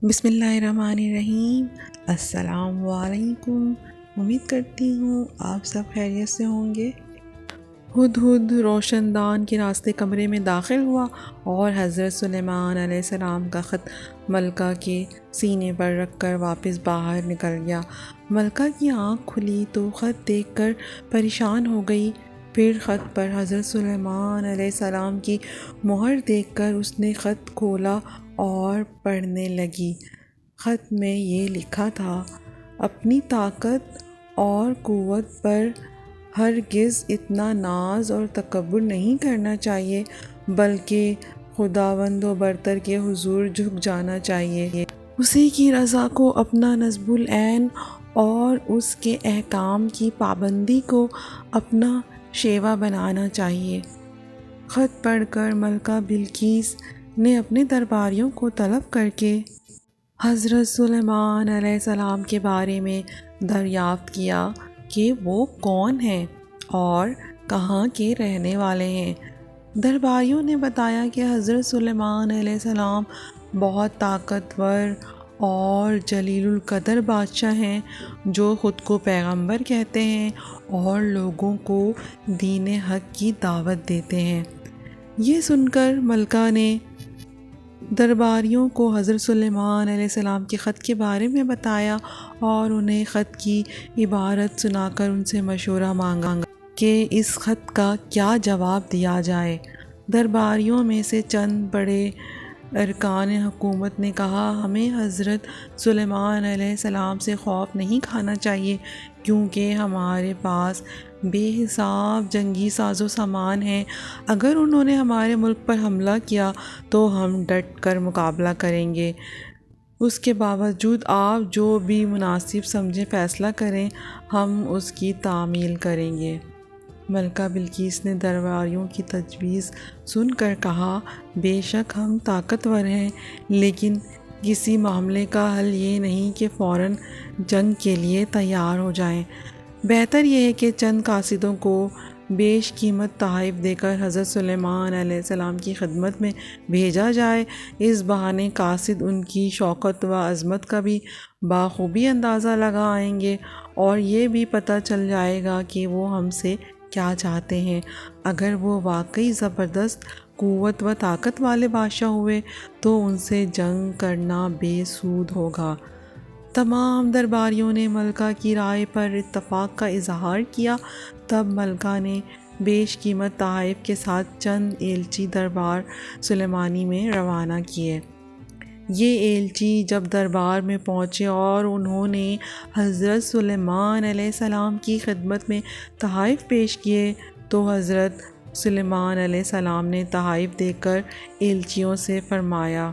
بسم اللہ الرحمن الرحیم۔ السلام علیکم۔ امید کرتی ہوں آپ سب خیریت سے ہوں گے۔ ہدہد روشن دان کے راستے کمرے میں داخل ہوا اور حضرت سلیمان علیہ السلام کا خط ملکہ کے سینے پر رکھ کر واپس باہر نکل گیا۔ ملکہ کی آنکھ کھلی تو خط دیکھ کر پریشان ہو گئی، پھر خط پر حضرت سلیمان علیہ السلام کی مہر دیکھ کر اس نے خط کھولا اور پڑھنے لگی۔ خط میں یہ لکھا تھا: اپنی طاقت اور قوت پر ہرگز اتنا ناز اور تکبر نہیں کرنا چاہیے، بلکہ خداوند و برتر کے حضور جھک جانا چاہیے۔ اسی کی رضا کو اپنا نصب العین اور اس کے احکام کی پابندی کو اپنا شیوا بنانا چاہیے۔ خط پڑھ کر ملکہ بلقیس نے اپنے درباریوں کو طلب کر کے حضرت سلیمان علیہ السلام کے بارے میں دریافت کیا کہ وہ کون ہیں اور کہاں کے رہنے والے ہیں۔ درباریوں نے بتایا کہ حضرت سلیمان علیہ السلام بہت طاقتور اور جلیل القدر بادشاہ ہیں، جو خود کو پیغمبر کہتے ہیں اور لوگوں کو دین حق کی دعوت دیتے ہیں۔ یہ سن کر ملکہ نے درباریوں کو حضرت سلیمان علیہ السلام کے خط کے بارے میں بتایا اور انہیں خط کی عبارت سنا کر ان سے مشورہ مانگا کہ اس خط کا کیا جواب دیا جائے۔ درباریوں میں سے چند بڑے ارکان حکومت نے کہا، ہمیں حضرت سلیمان علیہ السلام سے خوف نہیں کھانا چاہیے، کیونکہ ہمارے پاس بے حساب جنگی ساز و سامان ہے۔ اگر انہوں نے ہمارے ملک پر حملہ کیا تو ہم ڈٹ کر مقابلہ کریں گے۔ اس کے باوجود آپ جو بھی مناسب سمجھیں فیصلہ کریں، ہم اس کی تعمیل کریں گے۔ ملکہ بلقیس نے درباریوں کی تجویز سن کر کہا، بے شک ہم طاقتور ہیں، لیکن کسی معاملے کا حل یہ نہیں کہ فوراً جنگ کے لیے تیار ہو جائیں۔ بہتر یہ ہے کہ چند قاصدوں کو بیش قیمت تحائف دے کر حضرت سلیمان علیہ السلام کی خدمت میں بھیجا جائے۔ اس بہانے قاصد ان کی شوکت و عظمت کا بھی بخوبی اندازہ لگا آئیں گے اور یہ بھی پتہ چل جائے گا کہ وہ ہم سے کیا چاہتے ہیں۔ اگر وہ واقعی زبردست قوت و طاقت والے بادشاہ ہوئے تو ان سے جنگ کرنا بے سود ہوگا۔ تمام درباریوں نے ملکہ کی رائے پر اتفاق کا اظہار کیا۔ تب ملکہ نے بیش قیمت تحائف کے ساتھ چند ایلچی دربار سلیمانی میں روانہ کیے۔ یہ ایلچی جب دربار میں پہنچے اور انہوں نے حضرت سلیمان علیہ السلام کی خدمت میں تحائف پیش کیے تو حضرت سلیمان علیہ السلام نے تحائف دے کر ایلچیوں سے فرمایا،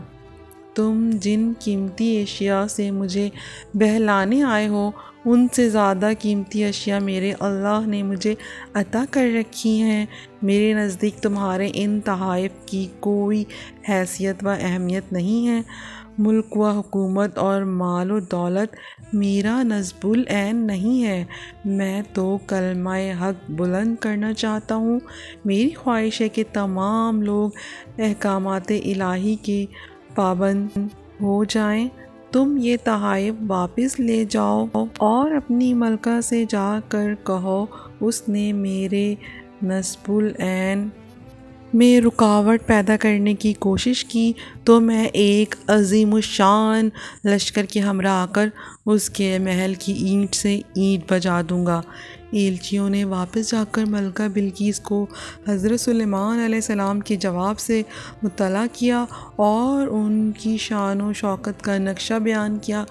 تم جن قیمتی اشیاء سے مجھے بہلانے آئے ہو، ان سے زیادہ قیمتی اشیاء میرے اللہ نے مجھے عطا کر رکھی ہیں۔ میرے نزدیک تمہارے ان تحائف کی کوئی حیثیت و اہمیت نہیں ہے۔ ملک و حکومت اور مال و دولت میرا نصب العین نہیں ہے۔ میں تو کلمہ حق بلند کرنا چاہتا ہوں۔ میری خواہش ہے کہ تمام لوگ احکامات الہی کے پابند ہو جائیں۔ تم یہ تحائف واپس لے جاؤ اور اپنی ملکہ سے جا کر کہو، اس نے میرے نصب العین میں رکاوٹ پیدا کرنے کی کوشش کی تو میں ایک عظیم الشان لشکر کے ہمراہ آ کر اس کے محل کی اینٹ سے اینٹ بجا دوں گا۔ ایلچیوں نے واپس جا کر ملکہ بلقیس کو حضرت سلیمان علیہ السلام کے جواب سے مطلع کیا اور ان کی شان و شوکت کا نقشہ بیان کیا۔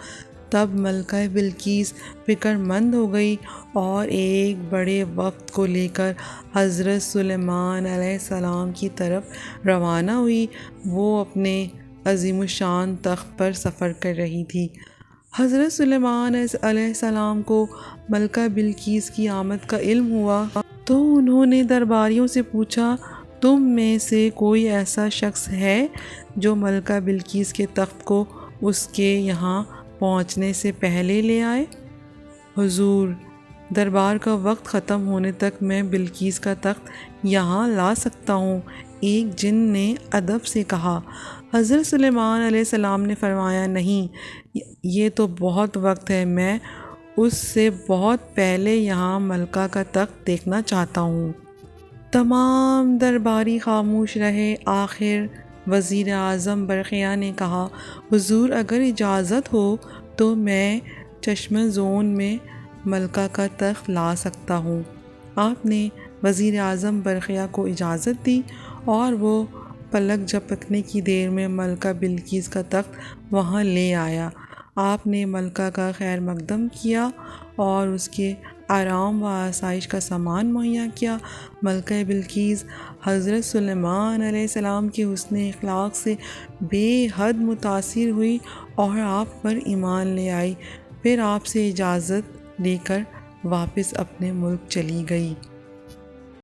تب ملکہ بلقیس فکر مند ہو گئی اور ایک بڑے وفد کو لے کر حضرت سلیمان علیہ السلام کی طرف روانہ ہوئی۔ وہ اپنے عظیم الشان تخت پر سفر کر رہی تھی۔ حضرت سلیمان علیہ السلام کو ملکہ بلقیس کی آمد کا علم ہوا تو انہوں نے درباریوں سے پوچھا، تم میں سے کوئی ایسا شخص ہے جو ملکہ بلقیس کے تخت کو اس کے یہاں پہنچنے سے پہلے لے آئے؟ حضور، دربار کا وقت ختم ہونے تک میں بلقیس کا تخت یہاں لا سکتا ہوں۔ ایک جن نے ادب سے کہا، حضرت سلیمان علیہ السلام نے فرمایا نہیں، یہ تو بہت وقت ہے، میں اس سے بہت پہلے یہاں ملکہ کا تخت دیکھنا چاہتا ہوں۔ تمام درباری خاموش رہے۔ آخر وزیر اعظم برقیہ نے کہا، حضور اگر اجازت ہو تو میں چشمہ زون میں ملکہ کا تخت لا سکتا ہوں۔ آپ نے وزیر اعظم برقیہ کو اجازت دی اور وہ پلک جھپکنے کی دیر میں ملکہ بلقیس کا تخت وہاں لے آیا۔ آپ نے ملکہ کا خیر مقدم کیا اور اس کے آرام و آسائش کا سامان مہیا کیا۔ ملکہ بلقیس حضرت سلیمان علیہ السلام کے حسن اخلاق سے بے حد متاثر ہوئی اور آپ پر ایمان لے آئی، پھر آپ سے اجازت لے کر واپس اپنے ملک چلی گئی۔